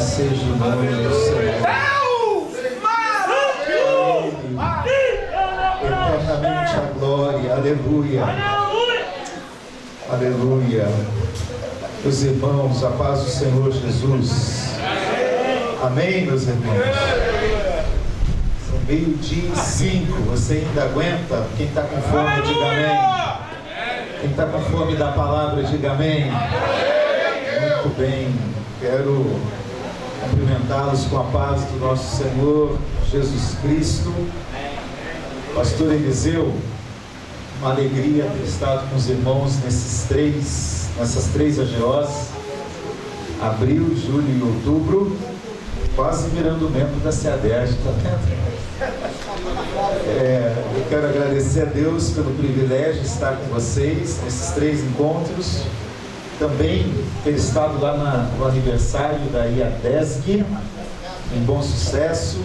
seja o nome do Senhor. Eternamente a glória. Aleluia. Aleluia. Meus irmãos, a paz do Senhor Jesus. Amém, meus irmãos. São 12:05. Você ainda aguenta? Quem está com fome, diga amém. Quem está com fome da palavra, diga amém. Muito bem. Quero cumprimentá-los com a paz do nosso Senhor Jesus Cristo. Pastor Eliseu, uma alegria ter estado com os irmãos nessas três AGOs, abril, julho e outubro, quase virando membro da CEADERJ, tá vendo? Eu quero agradecer a Deus pelo privilégio de estar com vocês nesses 3 encontros, também ter estado lá no aniversário da IADESG, em Bom Sucesso,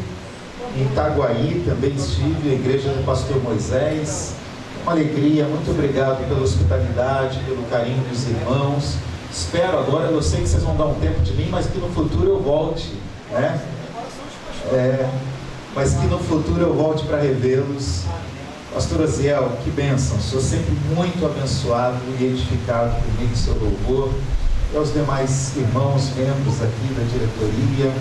em Itaguaí também estive, a igreja do pastor Moisés. Uma alegria, muito obrigado pela hospitalidade, pelo carinho dos irmãos. Espero agora, eu sei que vocês vão dar um tempo de mim, mas que no futuro eu volte, né? Mas que no futuro eu volte para revê-los. Pastor Aziel, que bênção, sou sempre muito abençoado e edificado por mim, seu louvor, e aos demais irmãos, membros aqui da diretoria.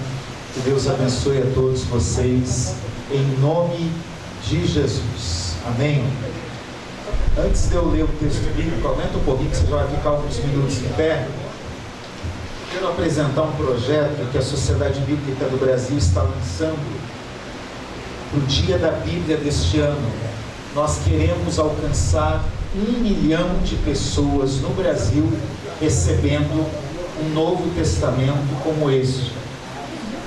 Que Deus abençoe a todos vocês, em nome de Jesus. Amém. Antes de eu ler o texto bíblico, aumenta um pouquinho que você já vai ficar alguns minutos em pé. Quero apresentar um projeto que a Sociedade Bíblica do Brasil está lançando para o Dia da Bíblia deste ano. Nós queremos alcançar 1 milhão de pessoas no Brasil recebendo um Novo Testamento como este.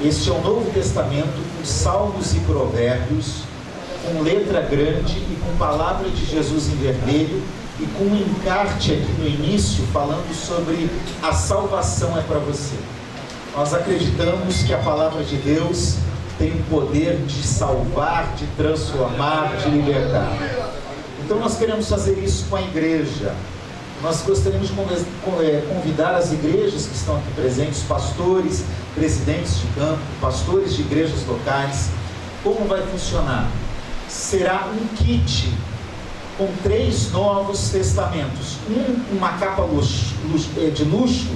Este é o Novo Testamento com salmos e provérbios, com letra grande e com palavra de Jesus em vermelho, e com um encarte aqui no início falando sobre a salvação é para você. Nós acreditamos que a palavra de Deus tem o poder de salvar, de transformar, de libertar. Então nós queremos fazer isso com a igreja. Nós gostaríamos de convidar as igrejas que estão aqui presentes, pastores, presidentes de campo, pastores de igrejas locais. Como vai funcionar? Será um kit com 3 novos testamentos. Uma capa de luxo,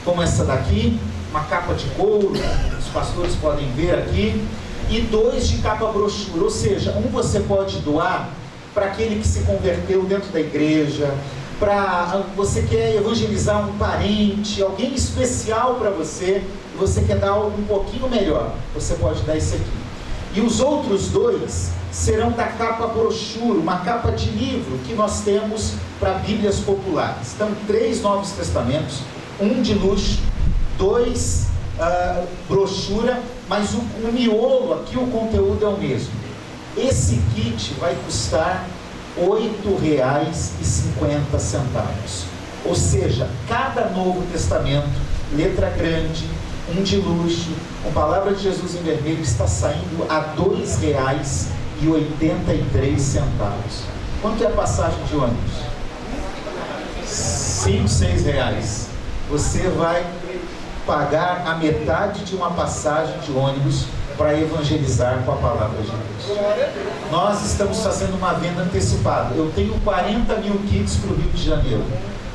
como essa daqui, uma capa de couro, os pastores podem ver aqui, e 2 de capa brochura, ou seja, você pode doar para aquele que se converteu dentro da igreja, para você quer evangelizar um parente, alguém especial para você, e você quer dar algo um pouquinho melhor, você pode dar esse aqui. E os outros 2 serão da capa brochura, uma capa de livro que nós temos para Bíblias populares. Então, 3 Novos Testamentos, 1 de luxo, 2 brochura, mas o miolo aqui, o conteúdo é o mesmo. Esse kit vai custar R$ 8,50. Ou seja, cada Novo Testamento, letra grande, 1 de luxo, com palavra de Jesus em vermelho, está saindo a R$ 2,83. Quanto é a passagem de ônibus? R$ 5, R$ 6. Você vai pagar a metade de uma passagem de ônibus para evangelizar com a palavra de Deus. Nós estamos fazendo uma venda antecipada. Eu tenho 40 mil kits para o Rio de Janeiro.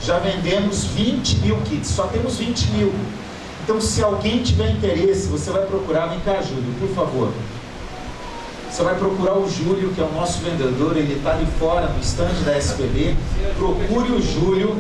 Já vendemos 20 mil kits, só temos 20 mil. Então, se alguém tiver interesse, você vai procurar, vem cá, Júlio, por favor. Você vai procurar o Júlio, que é o nosso vendedor, ele está ali fora, no estande da SPB. Procure o Júlio,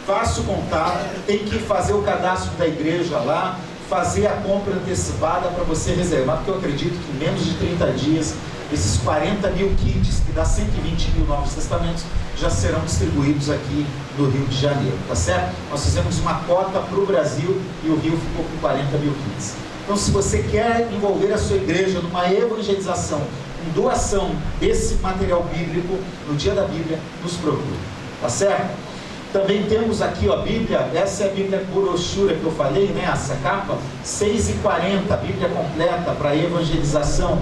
faça o contato, tem que fazer o cadastro da igreja lá, fazer a compra antecipada para você reservar, porque eu acredito que em menos de 30 dias, esses 40 mil kits, que dá 120 mil Novos Testamentos, já serão distribuídos aqui no Rio de Janeiro, tá certo? Nós fizemos uma cota para o Brasil e o Rio ficou com 40 mil kits. Então, se você quer envolver a sua igreja numa evangelização, em doação desse material bíblico, no Dia da Bíblia, nos procure, tá certo? Também temos aqui, ó, a Bíblia, essa é a Bíblia brochura que eu falei, né, essa capa, R$ 6,40, a Bíblia completa para evangelização,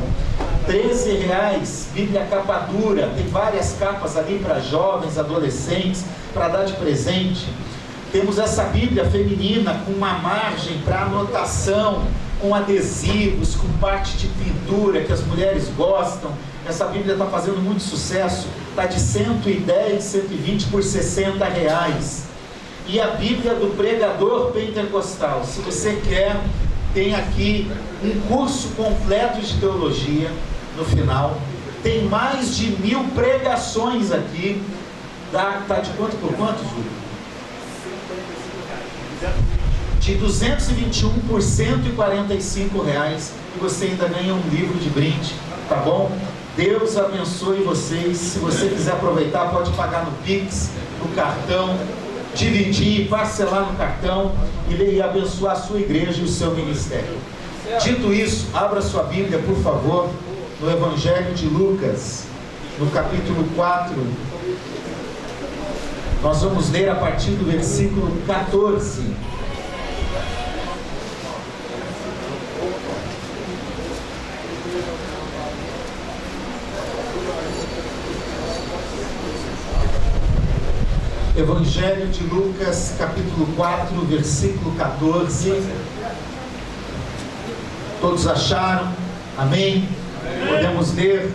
R$ 13, Bíblia capa dura, tem várias capas ali para jovens, adolescentes, para dar de presente. Temos essa Bíblia feminina com uma margem para anotação, com adesivos, com parte de pintura que as mulheres gostam. Essa Bíblia está fazendo muito sucesso, está de 110, 120 por R$60. E a Bíblia do Pregador Pentecostal, se você quer, tem aqui um curso completo de teologia no final. Tem mais de 1000 pregações aqui. Tá de quanto por quanto, Júlio? De 221 por R$145, e você ainda ganha um livro de brinde, tá bom? Deus abençoe vocês. Se você quiser aproveitar, pode pagar no Pix, no cartão, dividir, parcelar no cartão e abençoar a sua igreja e o seu ministério. Dito isso, abra sua Bíblia, por favor, no Evangelho de Lucas, no capítulo 4. Nós vamos ler a partir do versículo 14. Evangelho de Lucas, capítulo 4, versículo 14. Todos acharam? Amém? Podemos ler.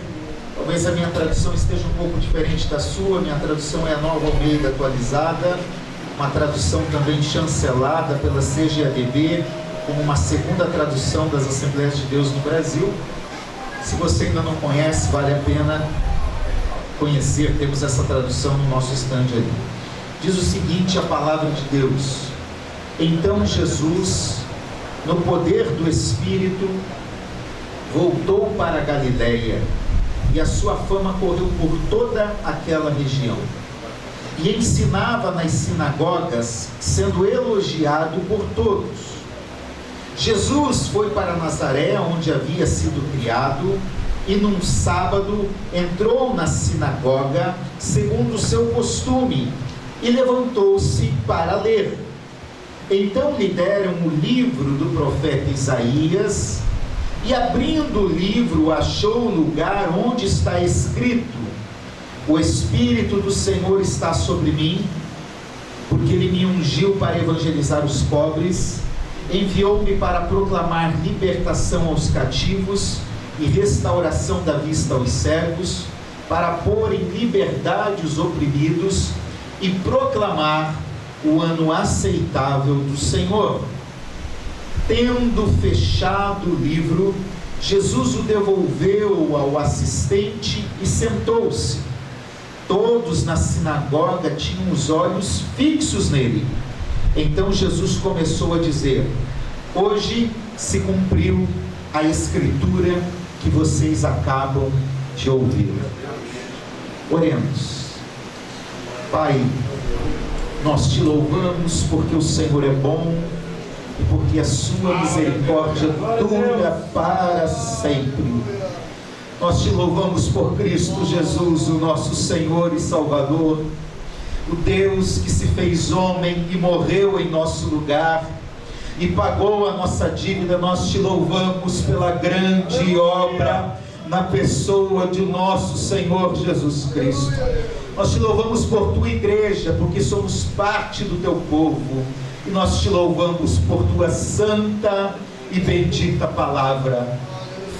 Talvez a minha tradução esteja um pouco diferente da sua. Minha tradução é a Nova Almeida atualizada, uma tradução também chancelada pela CGADB, como uma segunda tradução das Assembleias de Deus no Brasil. Se você ainda não conhece, vale a pena conhecer. Temos essa tradução no nosso stand ali. Diz o seguinte, a palavra de Deus: então Jesus, no poder do Espírito, voltou para a Galileia, e a sua fama correu por toda aquela região, e ensinava nas sinagogas, sendo elogiado por todos. Jesus foi para Nazaré, onde havia sido criado, e num sábado entrou na sinagoga, segundo o seu costume, e levantou-se para ler. Então lhe deram o livro do profeta Isaías, e abrindo o livro, achou o lugar onde está escrito: o Espírito do Senhor está sobre mim, porque Ele me ungiu para evangelizar os pobres, enviou-me para proclamar libertação aos cativos e restauração da vista aos cegos, para pôr em liberdade os oprimidos e proclamar o ano aceitável do Senhor. Tendo fechado o livro, Jesus o devolveu ao assistente e sentou-se. Todos na sinagoga tinham os olhos fixos nele. Então Jesus começou a dizer: hoje se cumpriu a escritura que vocês acabam de ouvir. Oremos. Pai, nós te louvamos porque o Senhor é bom e porque a sua misericórdia dura para sempre. Nós te louvamos por Cristo Jesus, o nosso Senhor e Salvador, o Deus que se fez homem e morreu em nosso lugar e pagou a nossa dívida. Nós te louvamos pela grande obra na pessoa de nosso Senhor Jesus Cristo. Nós te louvamos por tua igreja, porque somos parte do teu povo, e nós te louvamos por tua santa e bendita palavra.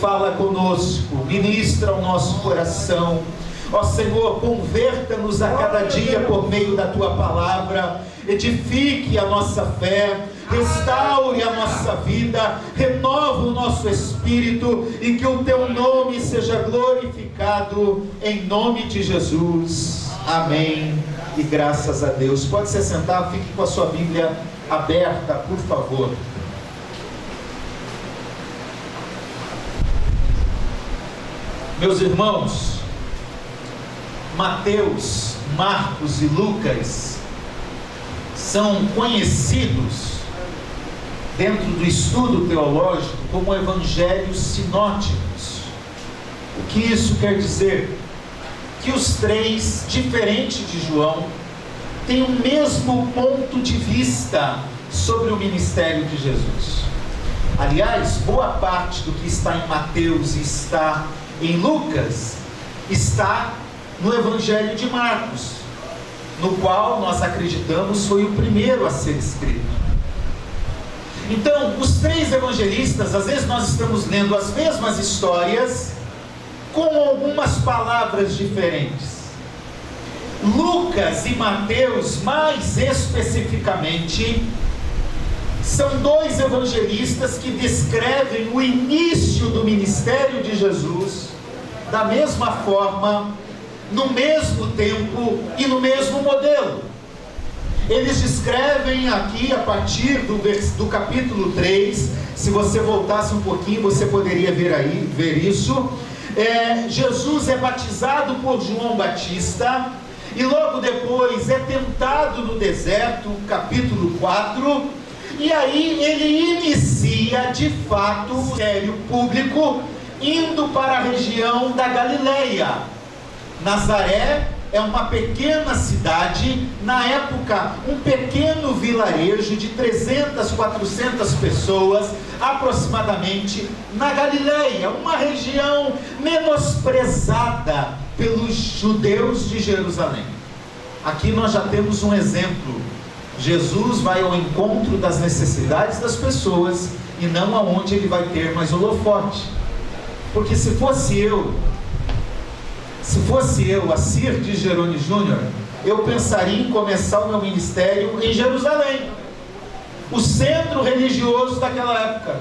Fala conosco, ministra o nosso coração. Ó Senhor, converta-nos a cada dia por meio da tua palavra, edifique a nossa fé, restaure a nossa vida, renova o nosso espírito, e que o teu nome seja glorificado, em nome de Jesus. Amém e graças a Deus. Pode se sentar, fique com a sua Bíblia aberta, por favor. Meus irmãos, Mateus, Marcos e Lucas são conhecidos dentro do estudo teológico como evangelhos sinóticos. O que isso quer dizer? Que os três, diferente de João, têm o mesmo ponto de vista sobre o ministério de Jesus. Aliás, boa parte do que está em Mateus e está em Lucas está no Evangelho de Marcos. no qual nós acreditamos foi o primeiro a ser escrito. Então, os 3 evangelistas, às vezes nós estamos lendo as mesmas histórias, com algumas palavras diferentes. Lucas e Mateus, mais especificamente, são 2 evangelistas que descrevem o início do ministério de Jesus da mesma forma, no mesmo tempo e no mesmo modelo. Eles descrevem aqui a partir do capítulo 3, se você voltasse um pouquinho, você poderia ver isso. Jesus é batizado por João Batista, e logo depois é tentado no deserto, capítulo 4, e aí ele inicia de fato o ministério público, indo para a região da Galileia. Nazaré é uma pequena cidade, na época um pequeno vilarejo de 300, 400 pessoas aproximadamente, na Galileia, uma região menosprezada pelos judeus de Jerusalém. Aqui nós já temos um exemplo. Jesus vai ao encontro das necessidades das pessoas e não aonde ele vai ter mais holofote. Porque se fosse eu, Assir de Jerônimo Júnior, eu pensaria em começar o meu ministério em Jerusalém, o centro religioso daquela época.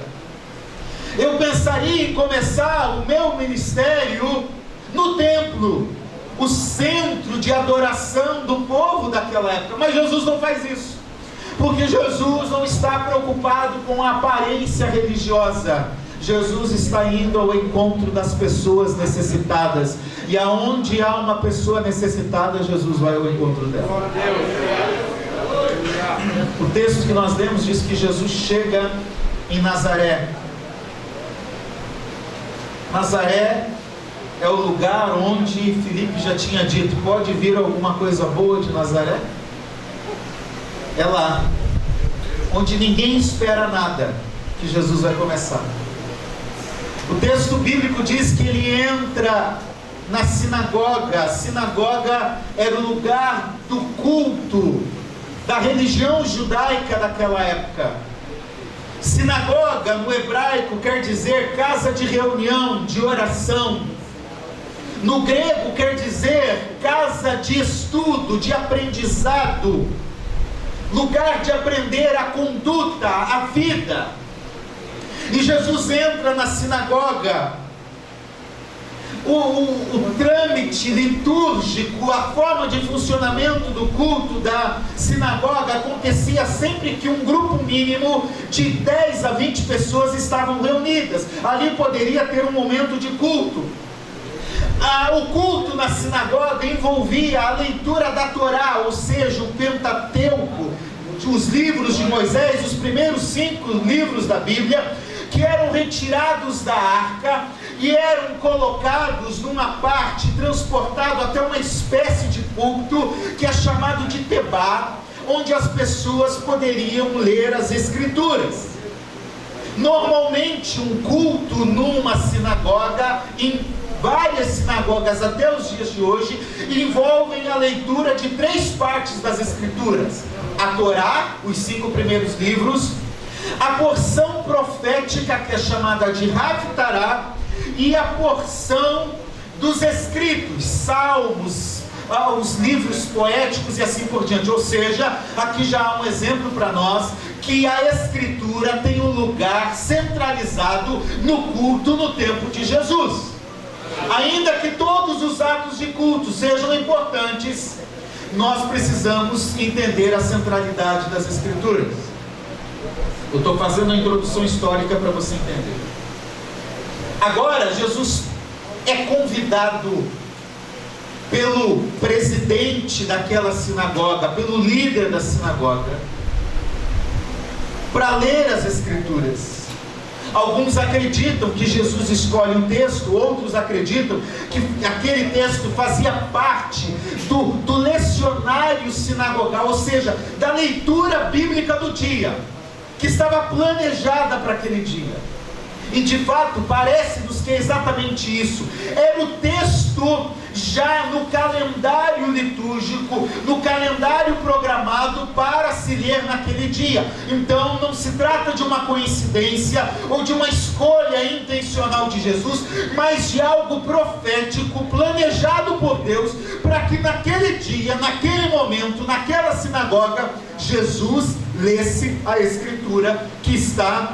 Eu pensaria em começar o meu ministério no templo, o centro de adoração do povo daquela época. Mas Jesus não faz isso, porque Jesus não está preocupado com a aparência religiosa. Jesus está indo ao encontro das pessoas necessitadas, e aonde há uma pessoa necessitada, Jesus vai ao encontro dela. O texto que nós lemos diz que Jesus chega em Nazaré. Nazaré é o lugar onde Filipe já tinha dito: pode vir alguma coisa boa de Nazaré? É lá, onde ninguém espera nada, que Jesus vai começar. O texto bíblico diz que ele entra na sinagoga. A sinagoga era o lugar do culto da religião judaica daquela época. Sinagoga no hebraico quer dizer casa de reunião, de oração. No grego quer dizer casa de estudo, de aprendizado, lugar de aprender a conduta, a vida. E Jesus entra na sinagoga. O trâmite litúrgico, a forma de funcionamento do culto da sinagoga acontecia sempre que um grupo mínimo de 10 a 20 pessoas estavam reunidas. Ali poderia ter um momento de culto. O culto na sinagoga envolvia a leitura da Torá, ou seja, o Pentateuco, os livros de Moisés, os primeiros 5 livros da Bíblia, que eram retirados da arca e eram colocados numa parte, transportados até uma espécie de púlpito que é chamado de Tebá, onde as pessoas poderiam ler as escrituras. Normalmente um culto numa sinagoga, em várias sinagogas até os dias de hoje, envolvem a leitura de 3 partes das escrituras: a Torá, os 5 primeiros livros, a porção profética, que é chamada de Haftará, e a porção dos escritos, salmos, os livros poéticos e assim por diante. Ou seja, aqui já há um exemplo para nós, que a escritura tem um lugar centralizado no culto no tempo de Jesus. Ainda que todos os atos de culto sejam importantes, nós precisamos entender a centralidade das escrituras. Eu estou fazendo a introdução histórica para você entender. Agora, Jesus é convidado pelo presidente daquela sinagoga, pelo líder da sinagoga, para ler as escrituras. Alguns acreditam que Jesus escolhe um texto, outros acreditam que aquele texto fazia parte do lecionário sinagogal, ou seja, da leitura bíblica do dia, que estava planejada para aquele dia. E de fato, parece-nos que é exatamente isso. Era o texto já no calendário litúrgico, no calendário programado para se ler naquele dia. Então não se trata de uma coincidência ou de uma escolha intencional de Jesus, mas de algo profético, planejado por Deus, para que naquele dia, naquele momento, naquela sinagoga, Jesus lesse a Escritura que está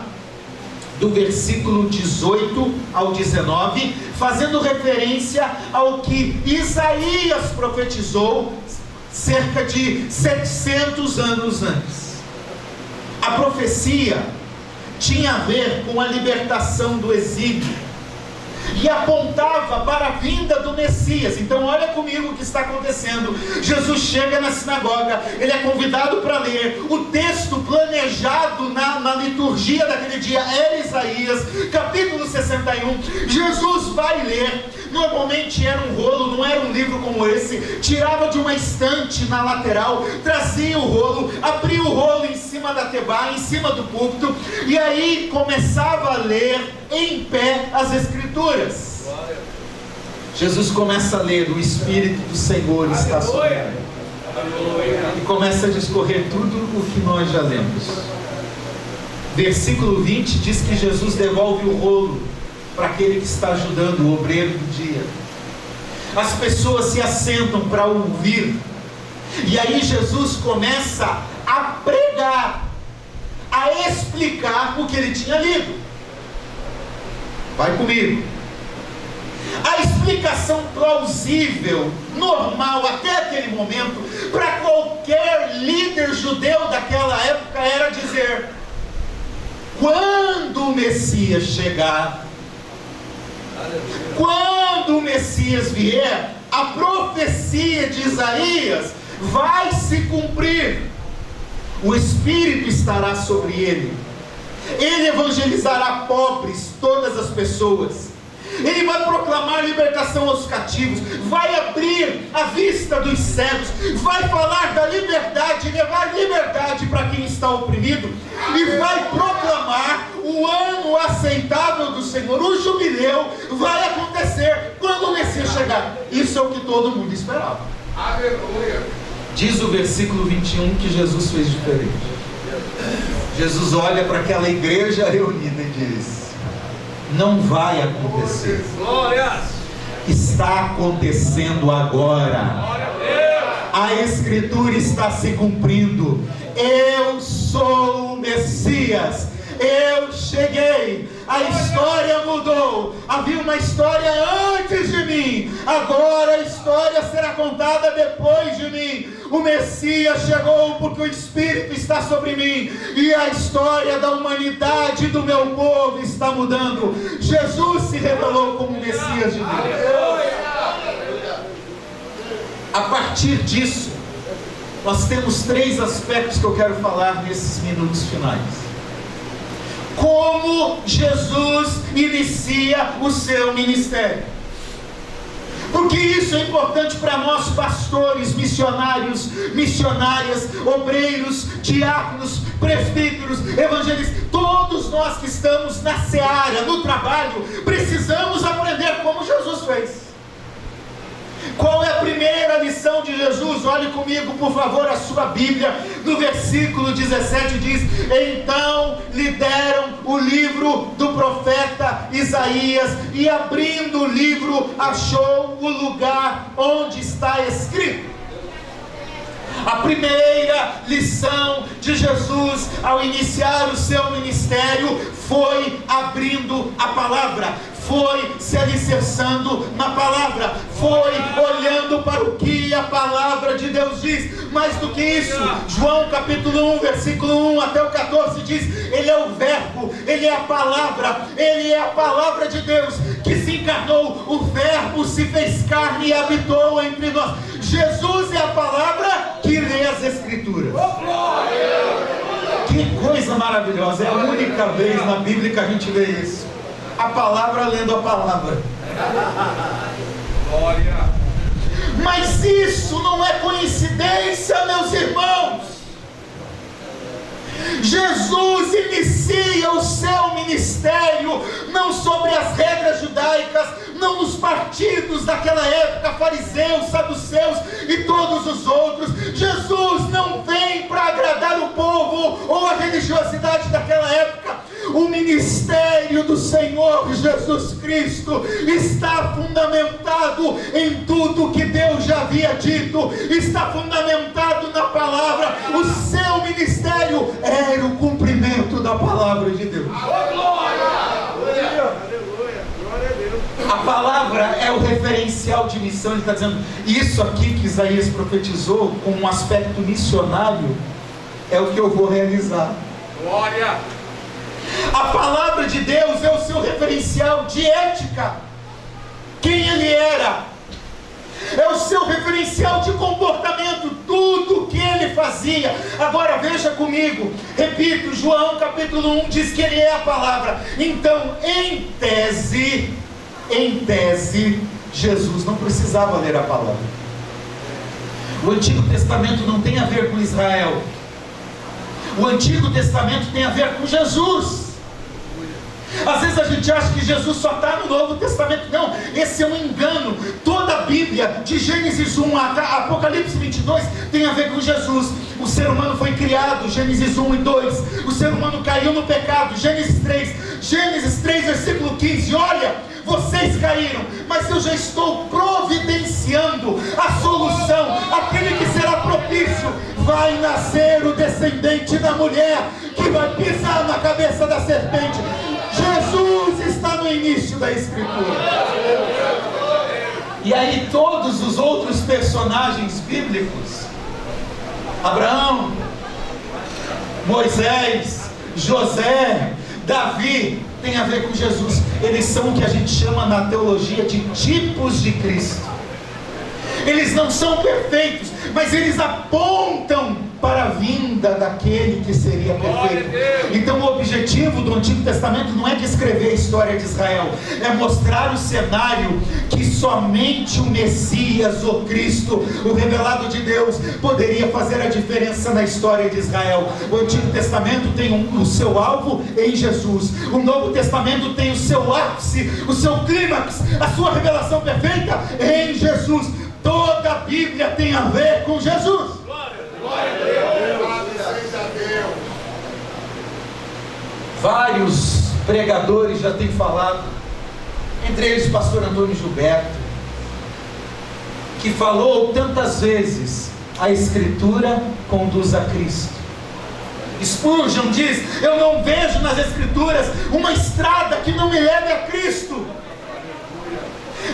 do versículo 18 ao 19, fazendo referência ao que Isaías profetizou cerca de 700 anos antes. A profecia tinha a ver com a libertação do exílio e apontava para a vinda do Messias. Então olha comigo o que está acontecendo. Jesus chega na sinagoga, ele é convidado para ler. O texto planejado na liturgia daquele dia era Isaías, capítulo 61. Jesus vai ler. Normalmente era um rolo, não era um livro como esse. Tirava de uma estante na lateral, trazia o rolo, abria o rolo em cima da tebá, em cima do púlpito, e aí começava a ler em pé as Escrituras. Jesus começa a ler: o Espírito do Senhor está sobre ele. E começa a discorrer tudo o que nós já lemos. Versículo 20 diz que Jesus devolve o rolo para aquele que está ajudando, o obreiro do dia. As pessoas se assentam para ouvir, e aí Jesus começa a pregar, a explicar o que ele tinha lido. Vai comigo. A explicação plausível, normal até aquele momento, para qualquer líder judeu daquela época, era dizer: quando o Messias chegar, quando o Messias vier, a profecia de Isaías vai se cumprir. O Espírito estará sobre ele. Ele evangelizará pobres, todas as pessoas. Ele vai proclamar libertação aos cativos, vai abrir a vista dos cegos, vai falar da liberdade, levar liberdade para quem está oprimido, e vai proclamar o ano aceitável do Senhor. O jubileu vai acontecer quando o Messias chegar. Isso é o que todo mundo esperava. Aleluia. Diz o versículo 21 que Jesus fez diferente. Jesus olha para aquela igreja reunida e diz: não vai acontecer. Está acontecendo agora. A Escritura está se cumprindo. Eu sou o Messias. Eu cheguei. A história mudou. Havia uma história antes de mim. Agora a história será contada depois de mim. O Messias chegou porque o Espírito está sobre mim, e a história da humanidade do meu povo está mudando. Jesus se revelou como o Messias de Deus. A partir disso, nós temos 3 aspectos que eu quero falar nesses minutos finais. Como Jesus inicia o seu ministério. Porque isso é importante para nós, pastores, missionários, missionárias, obreiros, diáconos, presbíteros, evangelistas. Todos nós que estamos na seara, no trabalho, precisamos aprender como Jesus fez. Qual é a primeira lição de Jesus? Olhe comigo, por favor, a sua Bíblia. No versículo 17 diz: então lhe deram o livro do profeta Isaías, e abrindo o livro, achou o lugar onde está escrito. A primeira lição de Jesus ao iniciar o seu ministério foi abrindo a palavra, foi se alicerçando na palavra, foi olhando para o que a palavra de Deus diz. Mais do que isso, João capítulo 1, versículo 1 até o 14 diz: ele é o verbo, ele é a palavra de Deus que se encarnou. O verbo se fez carne e habitou entre nós. Jesus é a palavra que lê as Escrituras. Que coisa maravilhosa! É a única vez na Bíblia que a gente vê isso. A palavra lendo a palavra. Glória. Mas isso não é coincidência, meus irmãos. Jesus inicia o seu ministério não sobre as regras judaicas, não nos partidos daquela época, fariseus, saduceus e todos os outros. Jesus não vem para agradar o povo ou a religiosidade daquela época. O ministério do Senhor Jesus Cristo está fundamentado em tudo que Deus já havia dito, está fundamentado na palavra. O seu ministério era o cumprimento da palavra de Deus. A palavra é o referencial de missão. Ele está dizendo, isso aqui que Isaías profetizou com um aspecto missionário é o que eu vou realizar. Glória! A palavra de Deus é o seu referencial de ética, quem ele era, é o seu referencial de comportamento, tudo que ele fazia. Agora veja comigo, repito, João capítulo 1 diz que ele é a palavra. Então, em tese, Jesus não precisava ler a palavra. O Antigo Testamento não tem a ver com Israel. O Antigo Testamento tem a ver com Jesus. Às vezes a gente acha que Jesus só está no Novo Testamento. Não, esse é um engano. Toda a Bíblia, de Gênesis 1 a Apocalipse 22, tem a ver com Jesus. O ser humano foi criado, Gênesis 1 e 2. O ser humano caiu no pecado, Gênesis 3, versículo 15. Olha, vocês caíram, mas eu já estou providenciando a solução. Aquele que será propício, vai nascer o descendente da mulher, que vai pisar na cabeça da serpente. Jesus está no início da Escritura. E aí todos os outros personagens bíblicos, Abraão, Moisés, José, Davi, tem a ver com Jesus. Eles são o que a gente chama na teologia de tipos de Cristo. Eles não são perfeitos, mas eles apontam para a vinda daquele que seria perfeito. Então o objetivo do Antigo Testamento não é descrever a história de Israel, é mostrar o cenário que somente o Messias, o Cristo, o revelado de Deus, poderia fazer a diferença na história de Israel. O Antigo Testamento tem o seu alvo em Jesus. O Novo Testamento tem o seu ápice, o seu clímax, a sua revelação perfeita em Jesus. Toda a Bíblia tem a ver com Jesus. Glória a Deus. Vários pregadores já têm falado, entre eles o pastor Antônio Gilberto, que falou tantas vezes: a Escritura conduz a Cristo. Spurgeon diz: eu não vejo nas Escrituras uma estrada que não me leve a Cristo.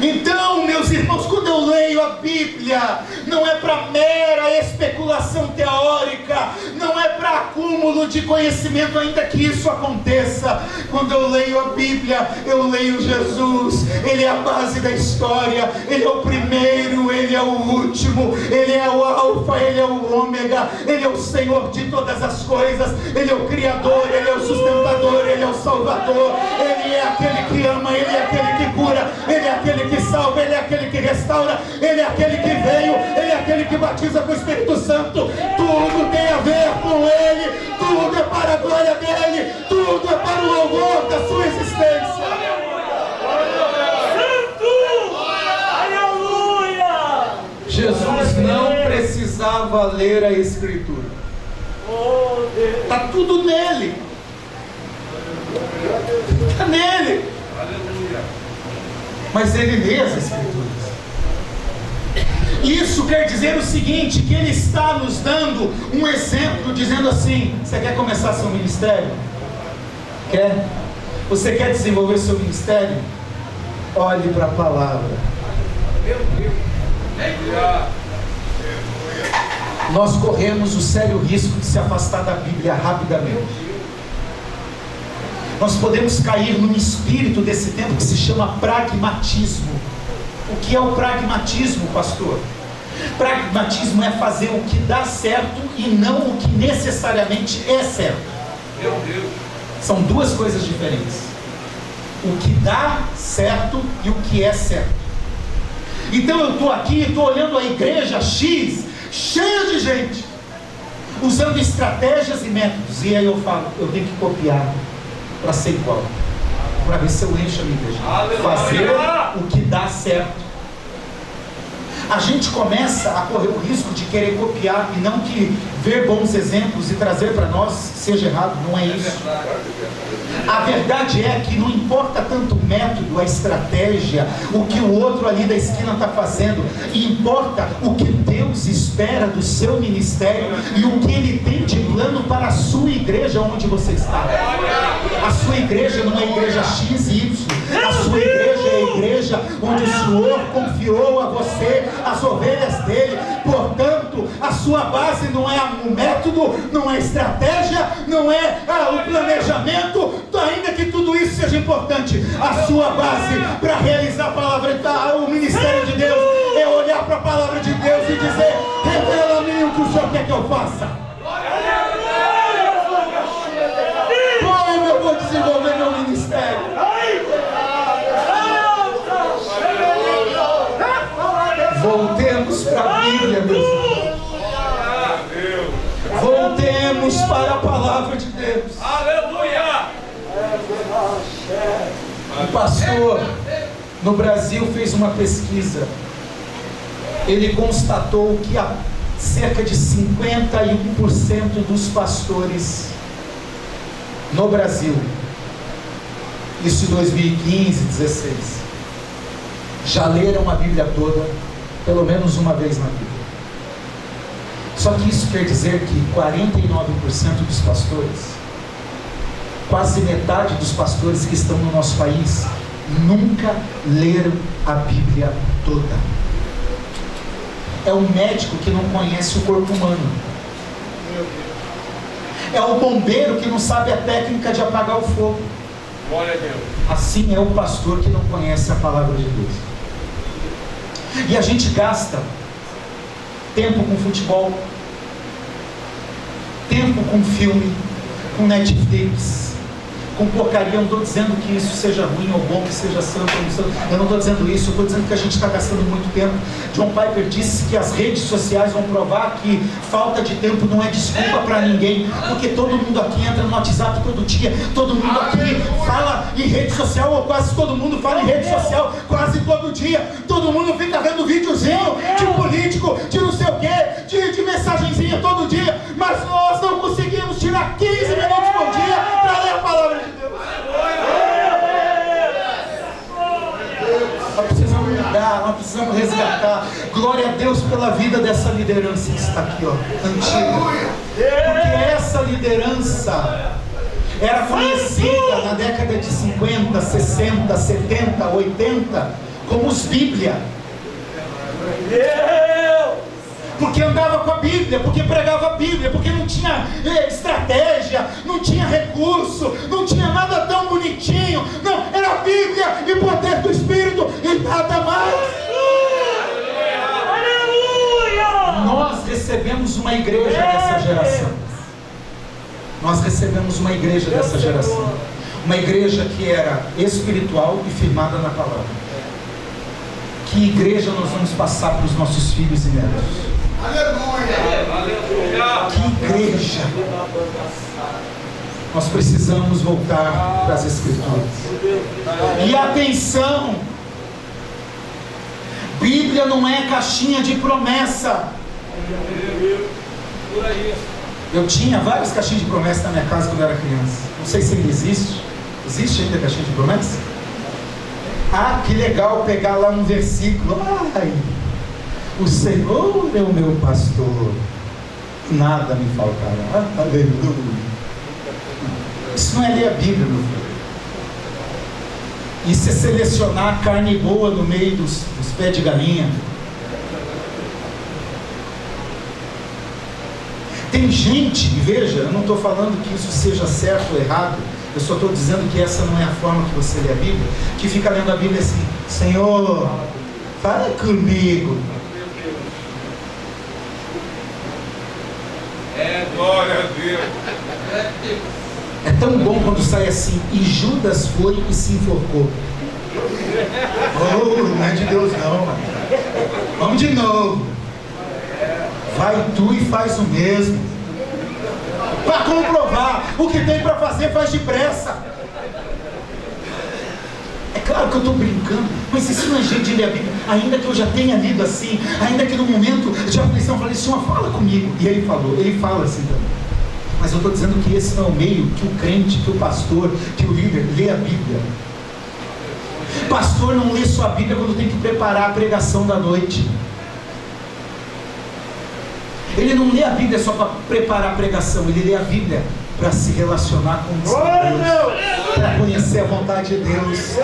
Então, meus irmãos, quando eu leio a Bíblia, não é para mera especulação teórica, não é para acúmulo de conhecimento, ainda que isso aconteça. Quando eu leio a Bíblia, eu leio Jesus. Ele é a base da história, Ele é o primeiro, Ele é o último, Ele é o alfa, Ele é o ômega, Ele é o Senhor de todas as coisas, Ele é o Criador, Ele é o sustentador, Ele é o Salvador, Ele é aquele que ama, Ele é aquele que cura, Ele é aquele que salva, Ele é aquele que restaura, Ele é aquele que veio, Ele é aquele que batiza com o Espírito Santo. Tudo tem a ver com Ele, tudo é para a glória dEle, tudo é para o louvor da sua existência. Jesus não precisava ler a Escritura, está tudo nele, está nele. Mas ele lê as Escrituras. Isso quer dizer o seguinte, que ele está nos dando um exemplo, dizendo assim: você quer começar seu ministério? Quer? Você quer desenvolver seu ministério? Olhe para a palavra. Nós corremos o sério risco de se afastar da Bíblia rapidamente. Nós podemos cair num espírito desse tempo que se chama pragmatismo. O que é o pragmatismo, pastor? Pragmatismo é fazer o que dá certo e não o que necessariamente é certo. Meu Deus. São duas coisas diferentes: o que dá certo e o que é certo. Então eu estou aqui, estou olhando a igreja X, cheia de gente. usando estratégias e métodos. E aí eu falo, eu tenho que copiar para ser igual, para ver se eu encho a minha igreja. Fazer o que dá certo. A gente começa a correr o risco de querer copiar e não que ver bons exemplos e trazer para nós seja errado. Não é isso. A verdade é que não importa tanto o método, a estratégia, o que o outro ali da esquina está fazendo, importa o que Deus espera do seu ministério e o que Ele tem de plano para a sua igreja onde você está. A sua igreja não é a igreja X e Y, a sua igreja é a igreja onde o Senhor confiou a você as ovelhas dele. Portanto, a sua base não é o método, não é a estratégia, não é o planejamento, ainda que tudo isso seja importante. A sua base para realizar a palavra, o ministério de Deus, é olhar para a palavra de Deus e dizer: revela a mim o que o Senhor quer que eu faça. Como eu vou desenvolver meu ministério? Voltemos para a Bíblia, meus irmãos. Voltemos para a palavra de Deus. Aleluia! Um pastor no Brasil fez uma pesquisa. Ele constatou que cerca de 51% dos pastores no Brasil, isso em 2015, 2016, já leram a Bíblia toda pelo menos uma vez na vida. Só que isso quer dizer que 49% dos pastores, quase metade dos pastores que estão no nosso país, nunca leram a Bíblia toda. É um médico que não conhece o corpo humano. É o bombeiro que não sabe a técnica de apagar o fogo. Glória a Deus. Assim é o pastor que não conhece a palavra de Deus. E a gente gasta tempo com futebol, tempo com filme, com Netflix, com porcaria. Eu não estou dizendo que isso seja ruim ou bom, que seja santo ou não santo. Eu não estou dizendo isso, eu estou dizendo que a gente está gastando muito tempo. John Piper disse que as redes sociais vão provar que falta de tempo não é desculpa para ninguém, porque todo mundo aqui entra no WhatsApp todo dia, todo mundo aqui fala em rede social, ou quase todo mundo fala em rede social quase todo dia, todo mundo fica vendo videozinho de político, de não sei o que, de mensagenzinha todo dia, mas nós não conseguimos tirar 15 minutos por dia para ler a palavra de Deus. Nós precisamos mudar, nós precisamos resgatar. Glória a Deus pela vida dessa liderança que está aqui, ó, antiga. Porque essa liderança era conhecida na década de 50, 60, 70, 80 como os Bíblia. Porque andava com a Bíblia, porque pregava a Bíblia, porque não tinha estratégia, não tinha recurso, não tinha nada tão bonitinho. Não, era a Bíblia e poder do Espírito e nada mais. Aleluia! Nós recebemos uma igreja dessa geração. Nós recebemos uma igreja dessa geração. Uma igreja que era espiritual e firmada na palavra. Que igreja nós vamos passar para os nossos filhos e netos? Aleluia! Que igreja! Nós precisamos voltar para as Escrituras. E atenção! Bíblia não é caixinha de promessa. Eu tinha várias caixinhas de promessa na minha casa quando eu era criança. Não sei se ainda existe. Existe ainda caixinha de promessa? Ah, que legal pegar lá um versículo. Ai, o Senhor é o meu pastor, nada me faltará. Aleluia. Isso não é ler a Bíblia, meu filho. Isso é selecionar a carne boa no meio dos pés de galinha. Tem gente, veja, eu não estou falando que isso seja certo ou errado, eu só estou dizendo que essa não é a forma que você lê a Bíblia, que fica lendo a Bíblia assim: Senhor, fala comigo. Glória a Deus. É tão bom quando sai assim: e Judas foi e se enforcou. Oh, não é de Deus não. Vamos de novo. Vai tu e faz o mesmo. Para comprovar. O que tem para fazer, faz depressa. É claro que eu estou brincando, mas isso não é jeito de ler a Bíblia. Ainda que eu já tenha lido assim, ainda que no momento de aflição eu falei, Senhor, fala comigo. E ele fala assim também. Mas eu estou dizendo que esse não é o meio que o crente, que o pastor, que o líder lê a Bíblia. Pastor não lê só a Bíblia quando tem que preparar a pregação da noite. Ele não lê a Bíblia só para preparar a pregação, ele lê a Bíblia para se relacionar com Deus, para conhecer a vontade de Deus,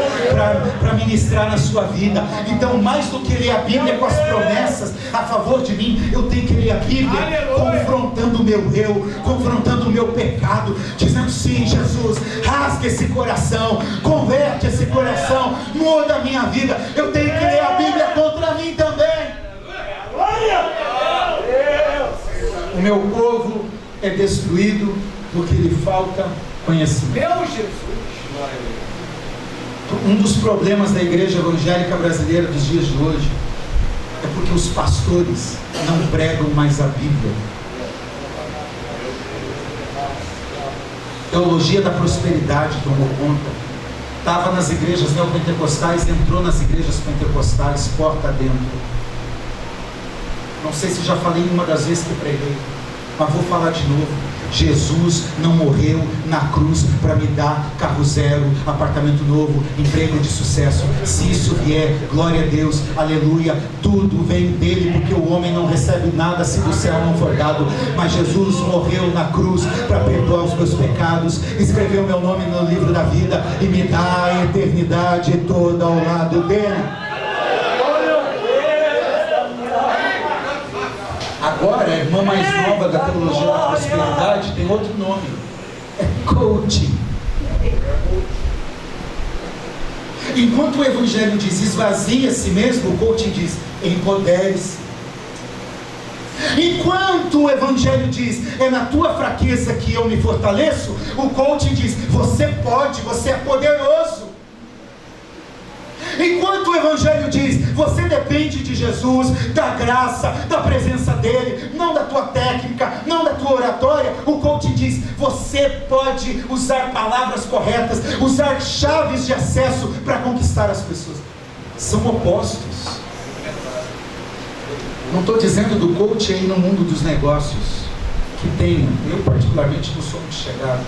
para ministrar na sua vida. Então, mais do que ler a Bíblia com as promessas a favor de mim, eu tenho que ler a Bíblia confrontando o meu eu, confrontando o meu pecado, dizendo: sim, Jesus, rasga esse coração, converte esse coração, muda a minha vida. Eu tenho que ler a Bíblia contra mim também. O meu povo é destruído porque lhe falta conhecimento. Meu Jesus! Um dos problemas da igreja evangélica brasileira dos dias de hoje é porque os pastores não pregam mais a Bíblia. Teologia da prosperidade tomou conta. Estava nas igrejas neopentecostais, entrou nas igrejas pentecostais, porta dentro. Não sei se já falei uma das vezes que preguei, mas vou falar de novo. Jesus não morreu na cruz para me dar carro zero, apartamento novo, emprego de sucesso. Se isso vier, glória a Deus, aleluia, tudo vem dele, porque o homem não recebe nada se do céu não for dado. Mas Jesus morreu na cruz para perdoar os meus pecados, escreveu meu nome no livro da vida e me dá a eternidade toda ao lado dele. Agora, a irmã mais nova da teologia da prosperidade tem outro nome, é coaching. Enquanto o evangelho diz esvazie a si mesmo, o coaching diz empodere-se. Enquanto o evangelho diz é na tua fraqueza que eu me fortaleço, o coaching diz você pode, você é poderoso. Enquanto o evangelho diz você depende de Jesus, da graça, da presença dele, não da tua técnica, não da tua oratória, o coaching diz você pode usar palavras corretas, usar chaves de acesso para conquistar as pessoas. São opostos. Não estou dizendo do coaching aí no mundo dos negócios que tenha, eu particularmente não sou muito chegado,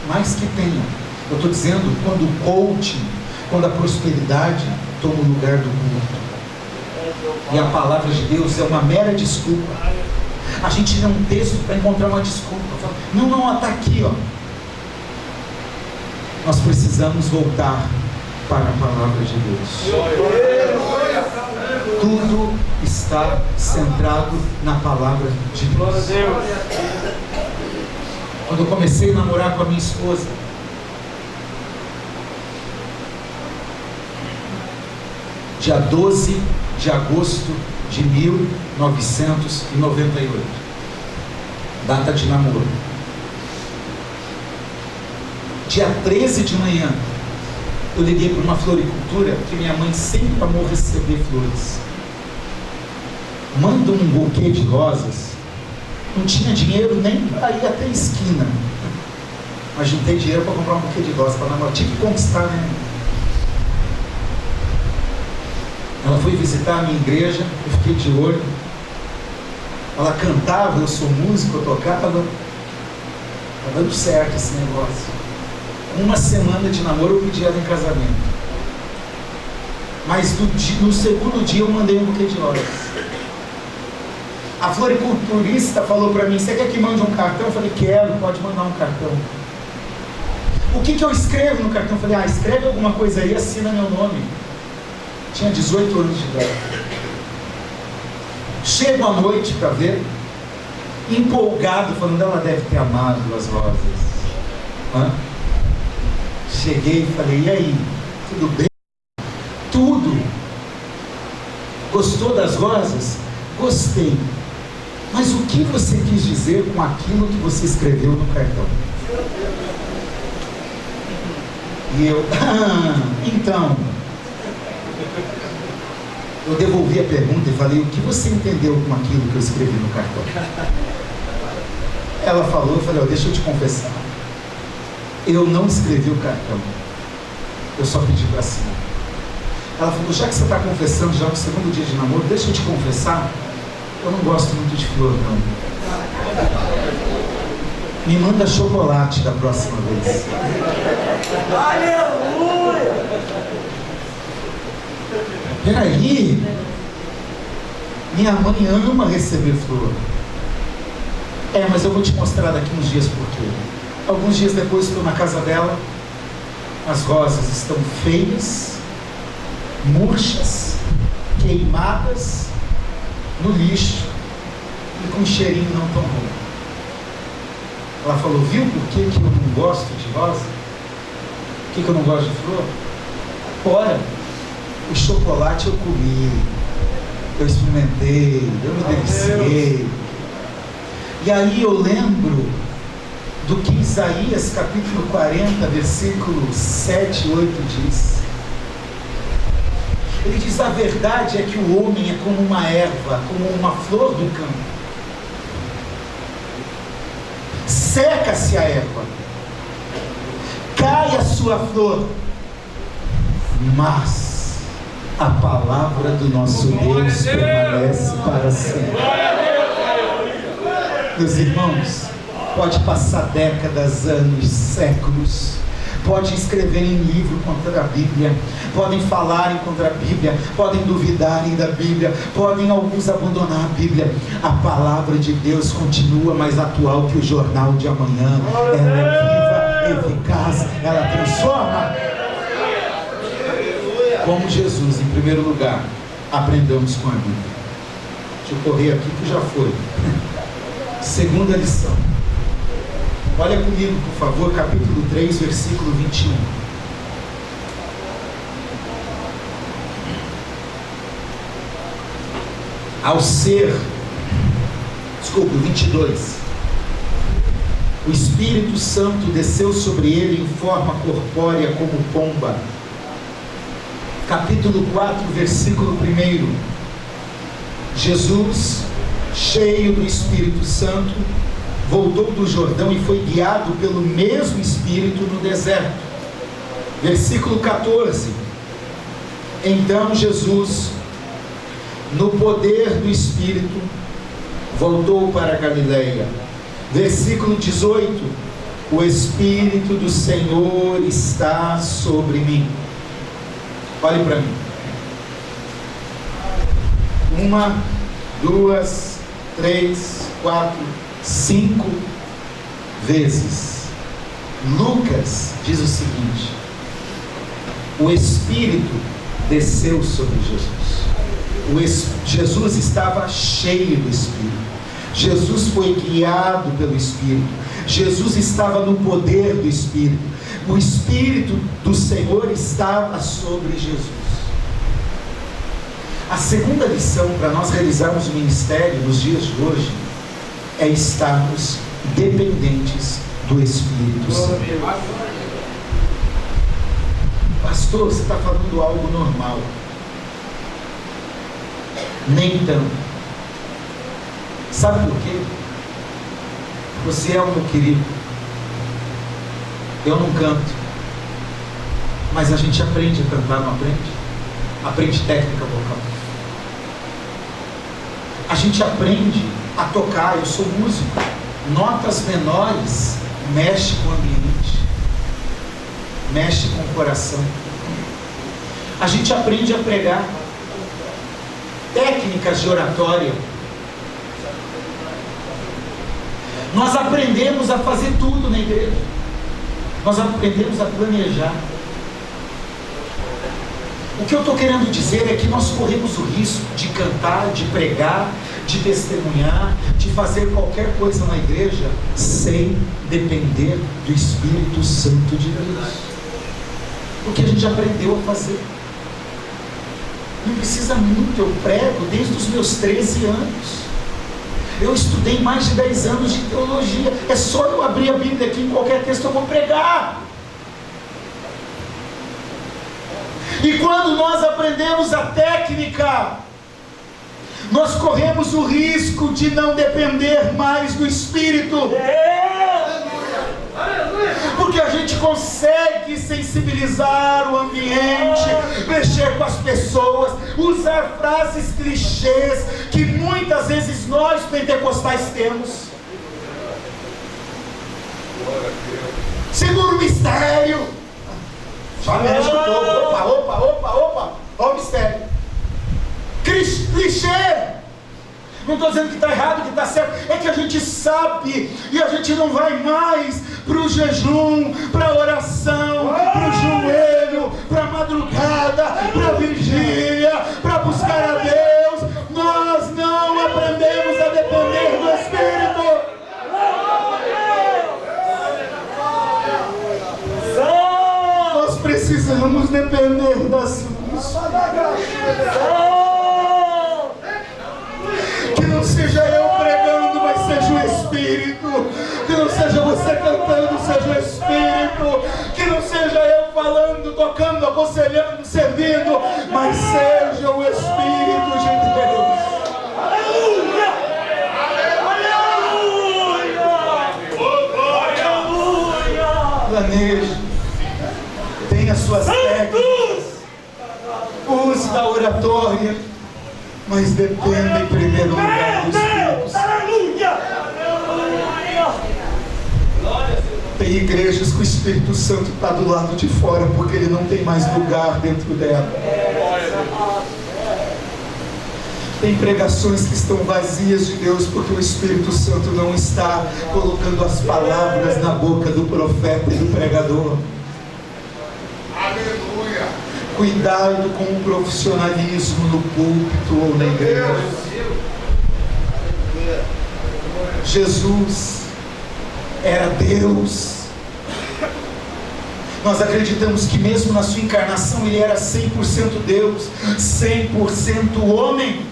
mas que tenha. Eu estou dizendo quando o coaching, quando a prosperidade toma o lugar do culto, e a palavra de Deus é uma mera desculpa. A gente lê um texto para encontrar uma desculpa. Não, está aqui, ó. Nós precisamos voltar para a palavra de Deus. Tudo está centrado na palavra de Deus. Quando eu comecei a namorar com a minha esposa, dia 12 de agosto de 1998, data de namoro. Dia 13 de manhã, eu liguei para uma floricultura, que minha mãe sempre amou receber flores. Manda um buquê de rosas. Não tinha dinheiro nem para ir até a esquina, mas juntei dinheiro para comprar um buquê de rosas para namorar. Tive que conquistar, né? Ela foi visitar a minha igreja, eu fiquei de olho. Ela cantava, eu sou músico, eu tocava. Tá dando certo esse negócio. Uma semana de namoro eu pedi ela em casamento. Mas no segundo dia eu mandei um buquê de rosas. A floriculturista falou para mim: você quer que mande um cartão? Eu falei: quero, pode mandar um cartão. O que eu escrevo no cartão? Eu falei: escreve alguma coisa aí, assina meu nome. Tinha 18 anos de idade. Chego à noite para ver, empolgado, falando: ela deve ter amado as rosas. Cheguei e falei: e aí, tudo bem? Tudo. Gostou das rosas? Gostei. Mas o que você quis dizer com aquilo que você escreveu no cartão? E eu: então... Eu devolvi a pergunta e falei: o que você entendeu com aquilo que eu escrevi no cartão? Ela falou, eu falei, deixa eu te confessar. Eu não escrevi o cartão. Eu só pedi para assinar. Ela falou, já que você está confessando já no segundo dia de namoro, deixa eu te confessar, eu não gosto muito de flor, não. Me manda chocolate da próxima vez. Aleluia! Peraí, minha mãe ama receber flor. Mas eu vou te mostrar daqui uns dias por quê. Alguns dias depois estou na casa dela, as rosas estão feias, murchas, queimadas, no lixo e com um cheirinho não tão bom. Ela falou, viu por que eu não gosto de rosa? Por que eu não gosto de flor? Ora, o chocolate eu comi, eu experimentei, eu me deliciei. E aí eu lembro do que Isaías capítulo 40, versículo 7 e 8 diz. Ele diz, a verdade é que o homem é como uma erva, como uma flor do campo. Seca-se a erva, cai a sua flor, mas a palavra do nosso Deus permanece para sempre. Meus irmãos, pode passar décadas, anos, séculos, pode escreverem livro contra a Bíblia, podem falarem contra a Bíblia, podem duvidarem da Bíblia, podem alguns abandonar a Bíblia, a palavra de Deus continua mais atual que o jornal de amanhã. Ela é viva, eficaz, ela transforma. Como Jesus, em primeiro lugar, aprendamos com a Bíblia. Deixa eu correr aqui que já foi. Segunda lição. Olha comigo, por favor, capítulo 3, versículo 21. Ao ser, 22. O Espírito Santo desceu sobre ele em forma corpórea como pomba. Capítulo 4, versículo 1. Jesus, cheio do Espírito Santo, voltou do Jordão e foi guiado pelo mesmo Espírito no deserto. Versículo 14. Então Jesus, no poder do Espírito, voltou para a Galileia. Versículo 18. O Espírito do Senhor está sobre mim. Olhe para mim. 1, 2, 3, 4, 5 vezes. Lucas diz o seguinte: o Espírito desceu sobre Jesus. Jesus estava cheio do Espírito. Jesus foi guiado pelo Espírito. Jesus estava no poder do Espírito. O Espírito do Senhor estava sobre Jesus. A segunda lição para nós realizarmos o ministério nos dias de hoje é estarmos dependentes do Espírito Santo. Pastor, você está falando algo normal. Nem tanto. Sabe por quê? Você é o meu querido. Eu não canto, mas a gente aprende a cantar, não aprende? Aprende técnica vocal. A gente aprende a tocar. Eu sou músico. Notas menores mexe com o ambiente, mexe com o coração. A gente aprende a pregar. Técnicas de oratória. Nós aprendemos a fazer tudo na igreja. Nós aprendemos a planejar. O que eu estou querendo dizer é que nós corremos o risco de cantar, de pregar, de testemunhar, de fazer qualquer coisa na igreja sem depender do Espírito Santo de Deus. Porque a gente aprendeu a fazer. Não precisa muito, eu prego desde os meus 13 anos. Eu estudei mais de 10 anos de teologia. É só eu abrir a Bíblia aqui, em qualquer texto eu vou pregar. E quando nós aprendemos a técnica, nós corremos o risco de não depender mais do Espírito. Porque a gente consegue sensibilizar o ambiente, mexer com as pessoas, usar frases clichês que muitas vezes nós pentecostais temos. Segura o mistério. Já mexe com o povo. Opa. Olha o mistério. Clichê. Não estou dizendo que está errado, que está certo. É que a gente sabe e a gente não vai mais para o jejum, para a oração, para o joelho, para a madrugada, para a vigília, para buscar a Deus. Nós não aprendemos a depender do Espírito. Nós precisamos depender das luzes. Que não seja eu pregando, mas seja o Espírito. Que não seja você cantando, seja o Espírito. Que não seja eu falando, tocando, aconselhando, servindo, mas seja o Espírito de Deus. Aleluia! Aleluia! Planeje, tenha suas técnicas, use da oratória, mas dependa em primeiro lugar do Espírito Santo. Aleluia! Tem igrejas que o Espírito Santo está do lado de fora porque ele não tem mais lugar dentro dela. Tem pregações que estão vazias de Deus porque o Espírito Santo não está colocando as palavras na boca do profeta e do pregador. Aleluia. Cuidado com o profissionalismo no púlpito ou na igreja. Jesus era Deus. Nós acreditamos que mesmo na sua encarnação ele era 100% Deus, 100% homem.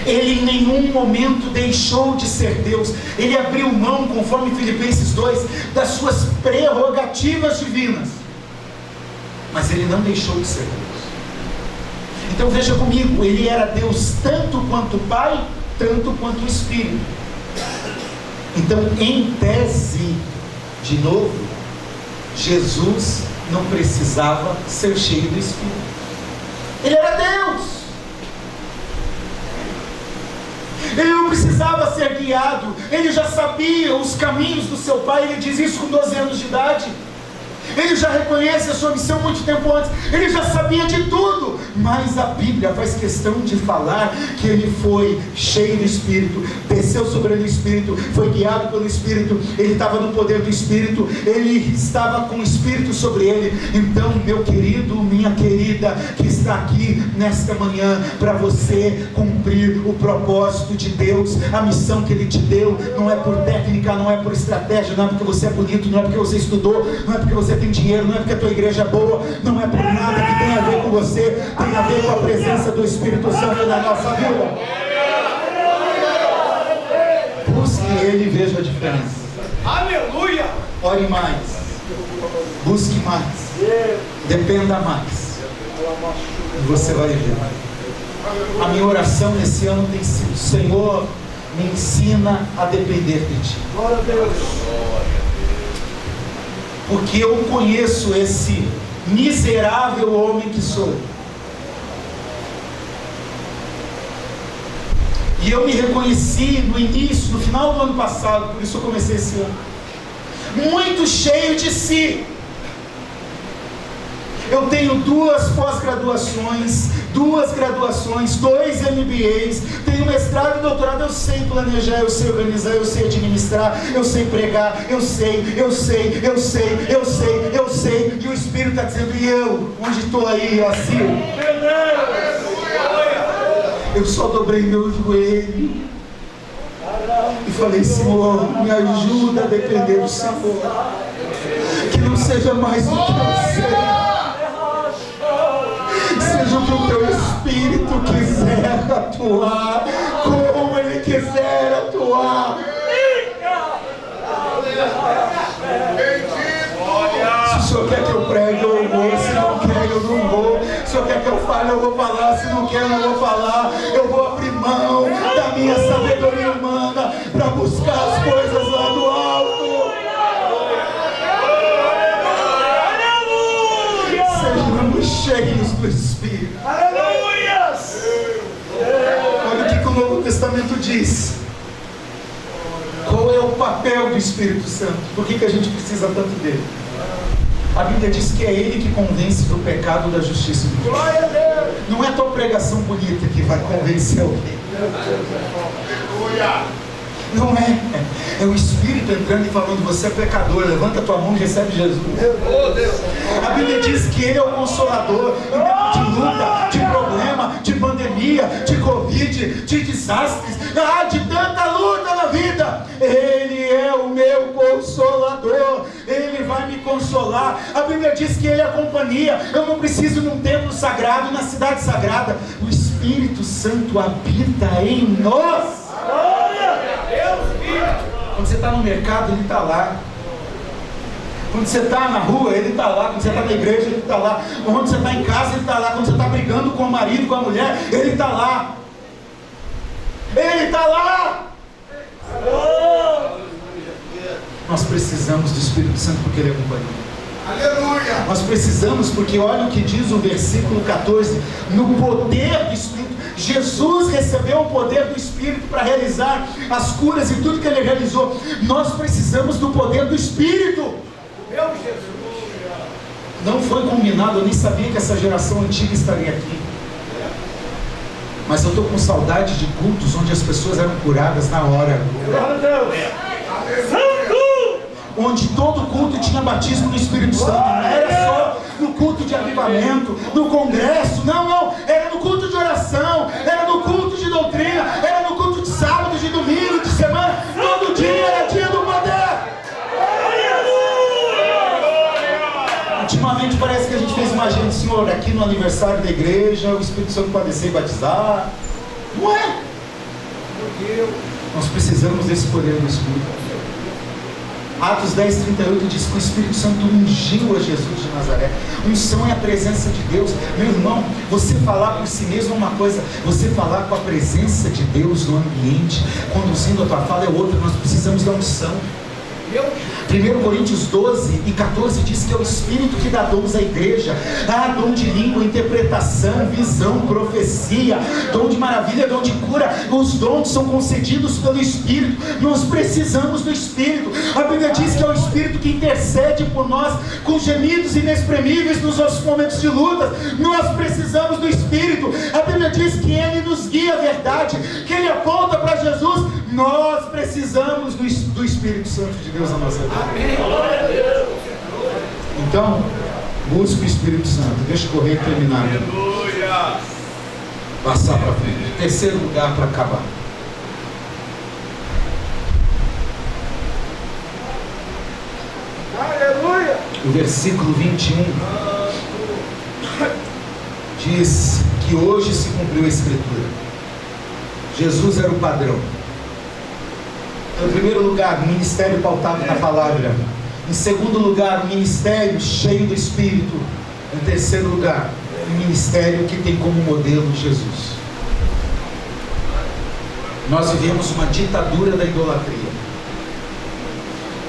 Ele em nenhum momento deixou de ser Deus. Ele abriu mão, conforme Filipenses 2, das suas prerrogativas divinas, mas ele não deixou de ser Deus. Então veja comigo, ele era Deus tanto quanto o Pai, tanto quanto o Espírito. Então, em tese, de novo, Jesus não precisava ser cheio do Espírito. Ele era Deus. Ele não precisava ser guiado. Ele já sabia os caminhos do seu Pai. Ele diz isso com 12 anos de idade. Ele já reconhece a sua missão muito tempo antes. Ele já sabia de tudo. Mas a Bíblia faz questão de falar que ele foi cheio do Espírito, desceu sobre ele o Espírito, foi guiado pelo Espírito, ele estava no poder do Espírito, ele estava com o Espírito sobre ele. Então, meu querido, minha querida, que está aqui nesta manhã, para você cumprir o propósito de Deus, a missão que ele te deu, não é por técnica, não é por estratégia, não é porque você é bonito, não é porque você estudou, não é porque você tem dinheiro, não é porque a tua igreja é boa, não é por nada que tem a ver com você, tem a ver com a presença do Espírito Santo na nossa vida. Busque ele e veja a diferença. Aleluia! Ore mais, busque mais, dependa mais, e você vai ver. A minha oração nesse ano tem sido: Senhor, me ensina a depender de Ti. Glória a Deus! Porque eu conheço esse miserável homem que sou. E eu me reconheci no início, no final do ano passado, por isso eu comecei esse ano, muito cheio de si. Eu tenho 2 pós-graduações, 2 graduações, 2 MBAs, tenho mestrado e doutorado. Eu sei planejar, eu sei organizar, eu sei administrar, eu sei pregar, eu sei, e o Espírito está dizendo: e eu, onde estou aí, assim? Eu só dobrei meu joelho e falei: Senhor, me ajuda a depender do Senhor, que não seja mais o que eu sei, seja o que o teu Espírito quiser atuar, como ele quiser atuar. Se o Senhor quer que eu pregue, eu vou. Se não quer, eu não vou. Se o Senhor quer que eu fale, eu vou falar. Se não quer, eu não vou falar. Eu vou abrir mão da minha sabedoria humana para buscar as coisas lá do alto. Sejamos cheios do Espírito. Aleluia! Olha o que o Novo Testamento diz. Qual é o papel do Espírito Santo? Por que a gente precisa tanto dele? A Bíblia diz que é ele que convence do pecado, da justiça e do juízo. Glória a Deus! Não é tua pregação bonita que vai convencer alguém. Não é. É o Espírito entrando e falando: você é pecador, levanta tua mão e recebe Jesus. A Bíblia diz que ele é o consolador em tempo de luta, de problema, de pandemia, de Covid, de desastres, de tanta luta na vida. Ele é o meu consolador, ele vai me consolar. A Bíblia diz que ele é a companhia. Eu não preciso num templo sagrado, na cidade sagrada. O Espírito Santo habita em nós. Quando você está no mercado, ele está lá. Quando você está na rua, ele está lá. Quando você está na igreja, ele está lá. Quando você está em casa, ele está lá. Quando você está brigando com o marido, com a mulher, ele está lá. Ele está lá. Nós precisamos do Espírito Santo porque ele é companhia. Aleluia! Nós precisamos porque olha o que diz o versículo 14: no poder do Espírito. Jesus recebeu o poder do Espírito para realizar as curas e tudo que ele realizou. Nós precisamos do poder do Espírito. Meu Jesus! Não foi combinado, eu nem sabia que essa geração antiga estaria aqui. Mas eu estou com saudade de cultos onde as pessoas eram curadas na hora. Glória a Deus! Onde todo culto tinha batismo no Espírito Santo. Não era só no culto de avivamento, no congresso. Não, era no culto de oração, era no culto de doutrina, era no culto de sábado, de domingo, de semana. Todo dia era dia do poder. Ultimamente parece que a gente fez uma agenda: Senhor, aqui no aniversário da igreja o Espírito Santo pode descer e batizar. Não é? Nós precisamos desse poder do Espírito. Atos 10:38 diz que o Espírito Santo ungiu a Jesus de Nazaré. Unção é a presença de Deus. Meu irmão, você falar por si mesmo é uma coisa, você falar com a presença de Deus no ambiente, conduzindo a tua fala, é outra. Nós precisamos da unção. 1 Coríntios 12:14 diz que é o Espírito que dá dons à igreja. Dom de língua, interpretação, visão, profecia, dom de maravilha, dom de cura. Os dons são concedidos pelo Espírito. Nós precisamos do Espírito. A Bíblia diz que é o Espírito que intercede por nós com gemidos inexprimíveis nos nossos momentos de luta. Nós precisamos do Espírito. A Bíblia diz que ele nos guia à verdade, que ele aponta para Jesus. Nós precisamos do Espírito Santo de Deus na nossa vida. Então, busque o Espírito Santo. Deixa eu correr e terminar. Passar para frente. Terceiro lugar para acabar. Aleluia! O versículo 21 diz que hoje se cumpriu a Escritura. Jesus era o padrão. Em primeiro lugar, o ministério pautado na palavra. Em segundo lugar, o ministério cheio do Espírito. Em terceiro lugar, o ministério que tem como modelo Jesus. Nós vivemos uma ditadura da idolatria.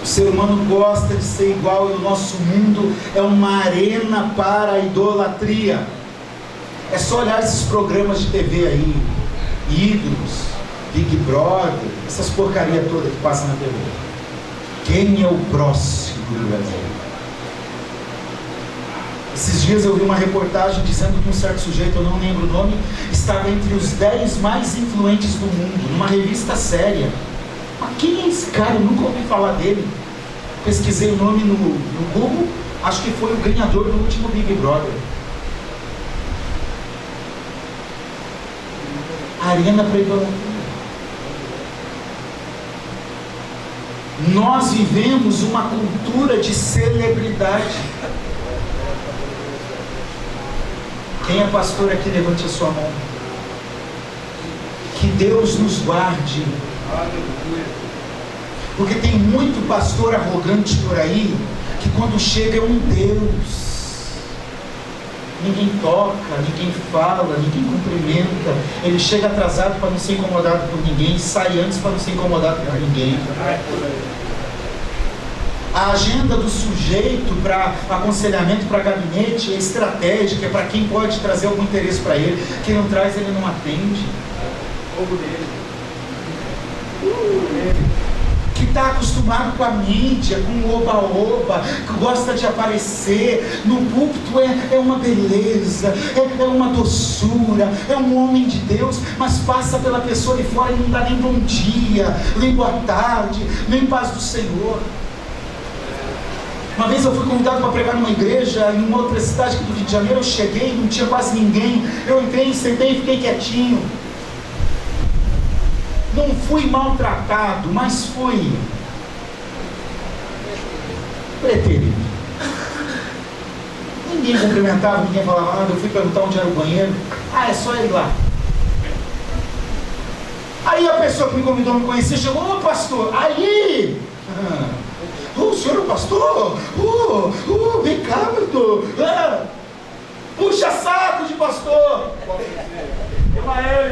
O ser humano gosta de ser igual e o nosso mundo é uma arena para a idolatria. É só olhar esses programas de TV aí, Ídolos, Big Brother, essas porcarias todas que passam na TV. Quem é o próximo do Brasil? Esses dias eu vi uma reportagem dizendo que um certo sujeito, eu não lembro o nome, estava entre os 10 mais influentes do mundo, numa revista séria. Mas quem é esse cara? Eu nunca ouvi falar dele. Pesquisei o nome no Google, acho que foi o ganhador do último Big Brother. Arena para idolatria. Nós vivemos uma cultura de celebridade. Quem é pastor aqui, levante a sua mão. Que Deus nos guarde. Porque tem muito pastor arrogante por aí, que quando chega é um Deus. ninguém toca, ninguém fala, ninguém cumprimenta. Ele chega atrasado para não ser incomodado por ninguém, sai antes para não ser incomodado por ninguém. A agenda do sujeito para aconselhamento, para gabinete, é estratégica, é para quem pode trazer algum interesse para ele. Quem não traz, ele não atende. Que está acostumado com a mídia, com o oba-oba, que gosta de aparecer no púlpito, é uma beleza, é uma doçura, é um homem de Deus, mas passa pela pessoa de fora e não dá nem bom dia, nem boa tarde, nem paz do Senhor. Uma vez eu fui convidado para pregar numa igreja em uma outra cidade aqui do Rio de Janeiro. Eu cheguei, não tinha quase ninguém. Eu entrei, sentei e fiquei quietinho. Não fui maltratado, mas fui preterido. Ninguém cumprimentava, ninguém falava nada. Eu fui perguntar onde era o banheiro. Ah, é só ir lá. Aí a pessoa que me convidou a me conhecer chegou: ô pastor, aí! O senhor é o pastor? Vem cá, pastor. Puxa saco de pastor.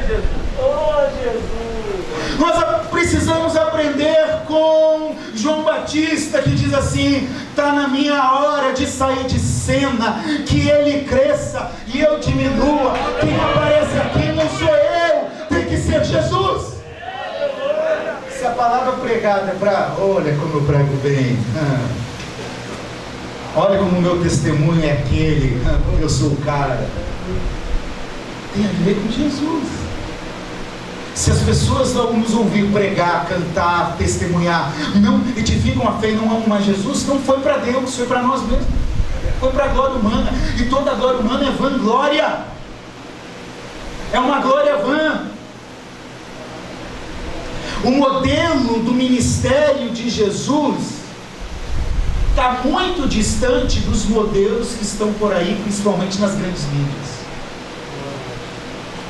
Jesus. Oh, Jesus. Nós precisamos aprender com João Batista, que diz assim: está na minha hora de sair de cena, que ele cresça e eu diminua. Quem aparece aqui não sou eu, tem que ser Jesus. Se a palavra pregada é para, olha como eu prego bem, olha como o meu testemunho é aquele, eu sou o cara, tem a ver com Jesus. Se as pessoas não nos ouvir pregar, cantar, testemunhar, não edificam a fé e não amam mais Jesus, não foi para Deus, foi para nós mesmos, foi para a glória humana. E toda a glória humana é vanglória, é uma glória vã. O modelo do ministério de Jesus está muito distante dos modelos que estão por aí, principalmente nas grandes mídias.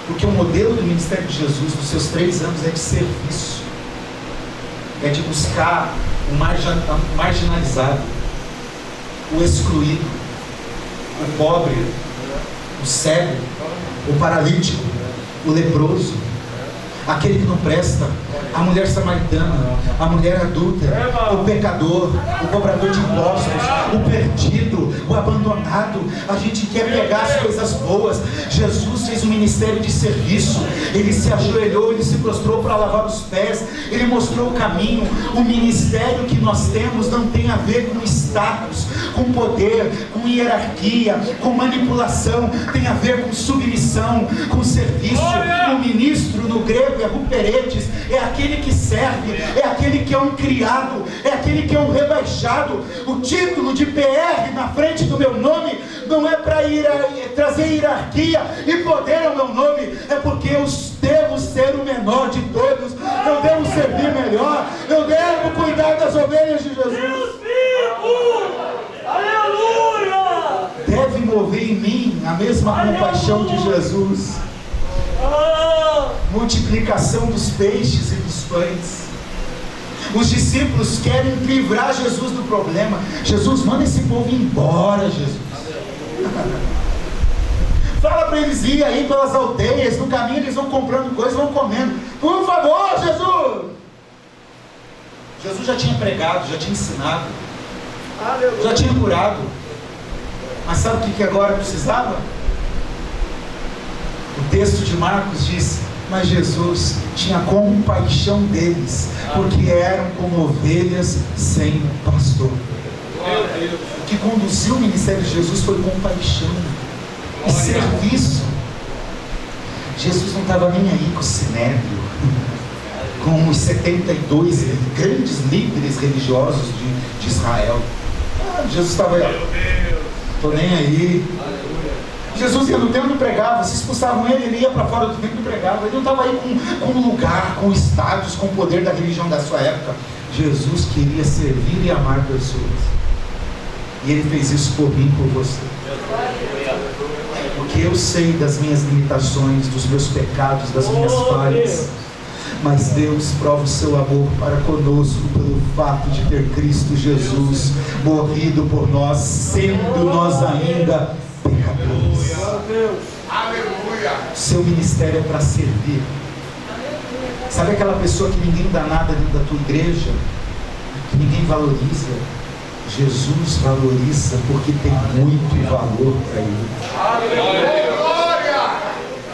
Porque o modelo do ministério de Jesus, dos seus 3 anos, é de serviço, é de buscar o marginalizado, o excluído, o pobre, o cego, o paralítico, o leproso, aquele que não presta, a mulher samaritana, a mulher adúltera, o pecador, o cobrador de impostos, o perdido, o abandonado. A gente quer pegar as coisas boas. Jesus fez um ministério de serviço. Ele se ajoelhou, ele se prostrou para lavar os pés, ele mostrou o caminho. O ministério que nós temos não tem a ver com status, com poder, com hierarquia, com manipulação, tem a ver com submissão, com serviço. O ministro no grego é ruperetes, é aquele que serve, é aquele que é um criado, é aquele que é um rebaixado. O título de PR na frente do meu nome não é para trazer hierarquia e poder ao meu nome, é porque eu devo ser o menor de todos, eu devo servir melhor, eu devo cuidar das ovelhas de Jesus. Deus vivo! Aleluia! Deve mover em mim a mesma compaixão de Jesus. Multiplicação dos peixes e dos pães. Os discípulos querem livrar Jesus do problema. Jesus, manda esse povo embora, Jesus. Fala para eles ir aí pelas aldeias, no caminho eles vão comprando coisas, vão comendo. Por favor, Jesus. Jesus já tinha pregado, já tinha ensinado, já tinha curado. Mas sabe o que agora precisava? O texto de Marcos diz: mas Jesus tinha compaixão deles, porque eram como ovelhas sem pastor. O que conduziu o ministério de Jesus foi compaixão e serviço. Jesus não estava nem aí com o Sinédrio, com os 72 grandes líderes religiosos de Israel. Jesus estava aí, estou nem aí. Jesus ia no templo e pregava. Se expulsavam ele ia para fora do templo e pregava. Ele não estava aí com lugar, com status, com o poder da religião da sua época. Jesus queria servir e amar pessoas, e ele fez isso por mim, por você. Porque eu sei das minhas limitações, dos meus pecados, das minhas falhas, mas Deus prova o seu amor para conosco pelo fato de ter Cristo Jesus morrido por nós, sendo nós ainda pecadores. Deus. Aleluia. Seu ministério é para servir. Sabe aquela pessoa que ninguém dá nada dentro da tua igreja? Que ninguém valoriza? Jesus valoriza porque tem muito valor para Ele. Aleluia.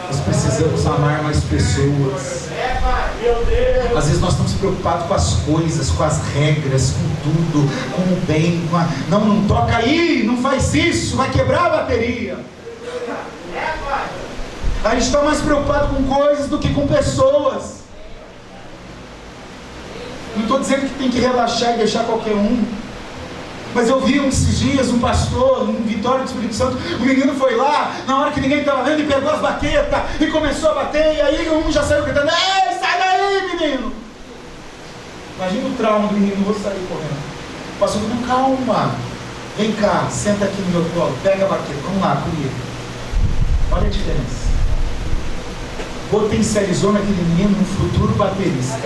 Nós precisamos amar mais pessoas. Meu Deus. Às vezes nós estamos preocupados com as coisas, com as regras, com tudo, com o bem. Não toca aí, não faz isso, vai quebrar a bateria. A gente está mais preocupado com coisas do que com pessoas. Não estou dizendo que tem que relaxar e deixar qualquer um. Mas eu vi esses dias um pastor, em Vitória do Espírito Santo, o menino foi lá, na hora que ninguém estava vendo, e pegou as baquetas, e começou a bater, e aí um já saiu gritando: ei, sai daí, menino! Imagina o trauma do menino, vou sair correndo. O pastor falou: calma, vem cá, senta aqui no meu colo, pega a baqueta, vamos lá comigo. Olha a diferença. Potencializou naquele menino um futuro baterista.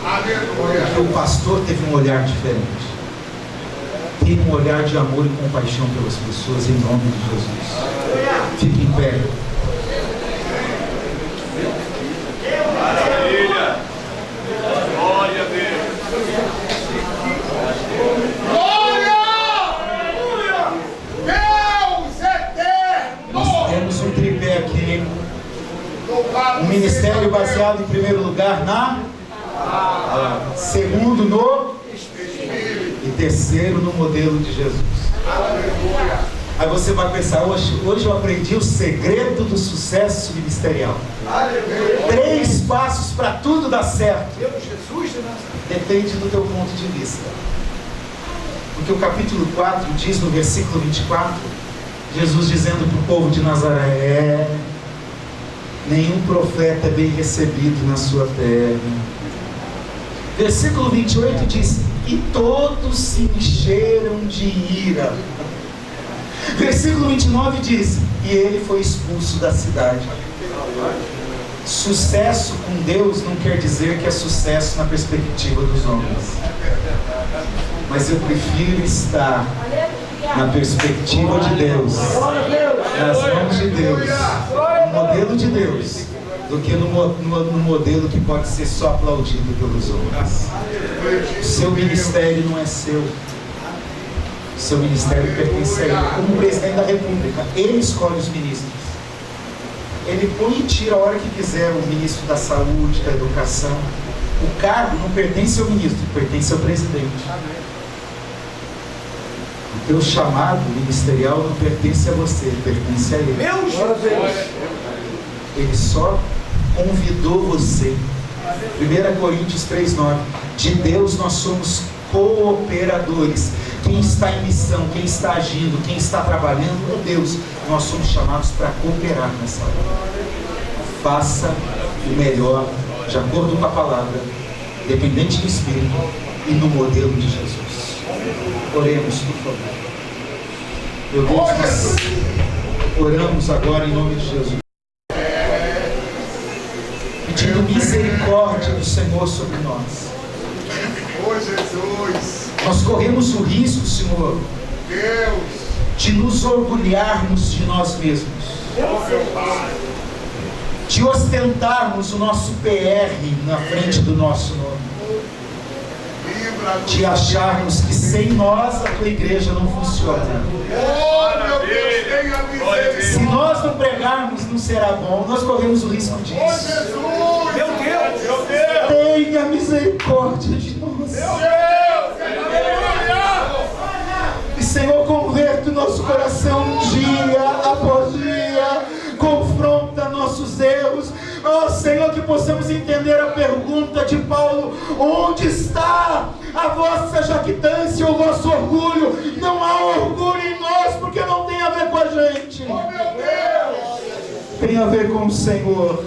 Aleluia. Porque o pastor teve um olhar diferente. Tem um olhar de amor e compaixão pelas pessoas, em nome de Jesus. Fique em pé. Maravilha. Glória a Deus. Glória! Deus eterno! Nós temos um tripé aqui. Louvado Um ministério seja baseado em primeiro lugar na palavra. Segundo no e terceiro no modelo de Jesus. Aleluia. Aí você vai pensar: hoje eu aprendi o segredo do sucesso ministerial. Aleluia. 3 passos para tudo dar certo. Depende do teu ponto de vista. Porque o capítulo 4 diz no versículo 24, Jesus dizendo para o povo de Nazaré: nenhum profeta é bem recebido na sua terra. Versículo 28 diz: e todos se encheram de ira. Versículo 29 diz: e ele foi expulso da cidade. Sucesso com Deus não quer dizer que é sucesso na perspectiva dos homens, mas eu prefiro estar na perspectiva de Deus, nas mãos de Deus, no modelo de Deus, do que no modelo que pode ser só aplaudido pelos homens. O seu ministério não é seu. O seu ministério pertence a Ele. Como presidente da República, Ele escolhe os ministros. Ele põe e tira a hora que quiser o ministro da Saúde, da Educação. O cargo não pertence ao ministro, pertence ao presidente. O teu chamado ministerial não pertence a você, pertence a Ele. Meu Jesus. Ele só convidou você. 1 Coríntios 3,9. De Deus nós somos cooperadores. Quem está em missão, quem está agindo, quem está trabalhando é Deus. Nós somos chamados para cooperar nessa hora. Faça o melhor, de acordo com a palavra, dependente do Espírito e no modelo de Jesus. Oremos, por favor. Meu Deus, nós oramos agora em nome de Jesus, pedindo misericórdia do Senhor sobre nós. Oh, Jesus. Nós corremos o risco, Senhor, Deus. de nos orgulharmos de nós mesmos, Oh, meu Pai. de ostentarmos o nosso PR na frente do nosso nome, Livra-nos. de acharmos que sem nós a tua igreja não funciona. Oh, meu Deus, tenha misericórdia. Se nós não pregarmos, não será bom. Nós corremos o risco Oh, disso. Jesus. Meu Deus. Meu Deus. Tenha misericórdia de nós. Meu Deus. Aleluia. E Senhor, converta o nosso coração dia após dia, confronta nossos erros. Oh Senhor, que possamos entender a pergunta de Paulo: onde está a vossa jactância, o vosso orgulho? Não há orgulho em nós, porque não tem a ver com a gente, Oh, meu Deus. tem a ver com o Senhor.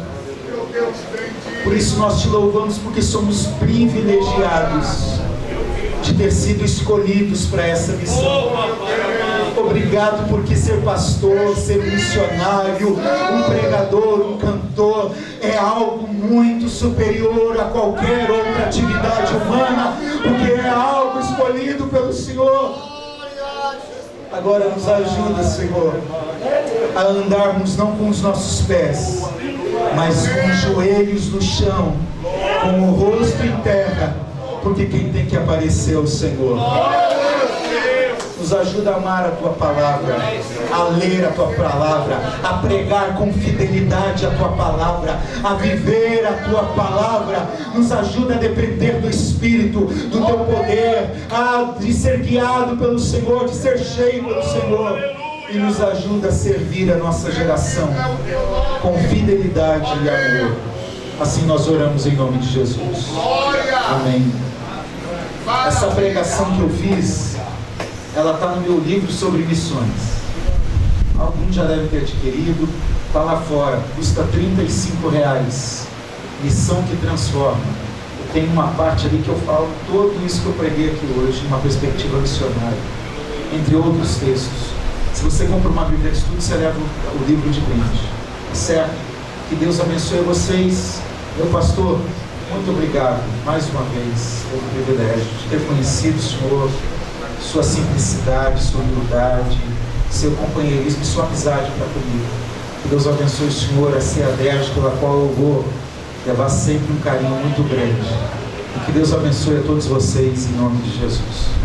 Meu Deus, bendito. Por isso nós te louvamos, porque somos privilegiados de ter sido escolhidos para essa missão. Obrigado, porque ser pastor, ser missionário, um pregador, um cantor é algo muito superior a qualquer outra atividade humana, porque é algo escolhido pelo Senhor. Agora nos ajuda, Senhor, a andarmos não com os nossos pés, mas com os joelhos no chão, com o rosto em terra, porque quem tem que aparecer é o Senhor. Nos ajuda a amar a Tua Palavra, a ler a Tua Palavra, a pregar com fidelidade a Tua Palavra, a viver a Tua Palavra. Nos ajuda a depender do Espírito, do Teu poder, de ser guiado pelo Senhor, de ser cheio pelo Senhor. E nos ajuda a servir a nossa geração com fidelidade e amor. Assim nós oramos em nome de Jesus. Amém. Essa pregação que eu fiz, ela está no meu livro sobre missões. Alguns já devem ter adquirido. Está lá fora, custa R$35. Missão que transforma. Tem uma parte ali que eu falo tudo isso que eu preguei aqui hoje, uma perspectiva missionária, entre outros textos. Se você compra uma Bíblia de estudo, você leva o livro de brinde, certo? Que Deus abençoe vocês. Meu pastor, muito obrigado mais uma vez pelo privilégio de ter conhecido o Senhor, sua simplicidade, sua humildade, seu companheirismo e sua amizade para comigo. Que Deus abençoe o Senhor a ser a DERJ pela qual eu vou levar sempre um carinho muito grande. E que Deus abençoe a todos vocês em nome de Jesus.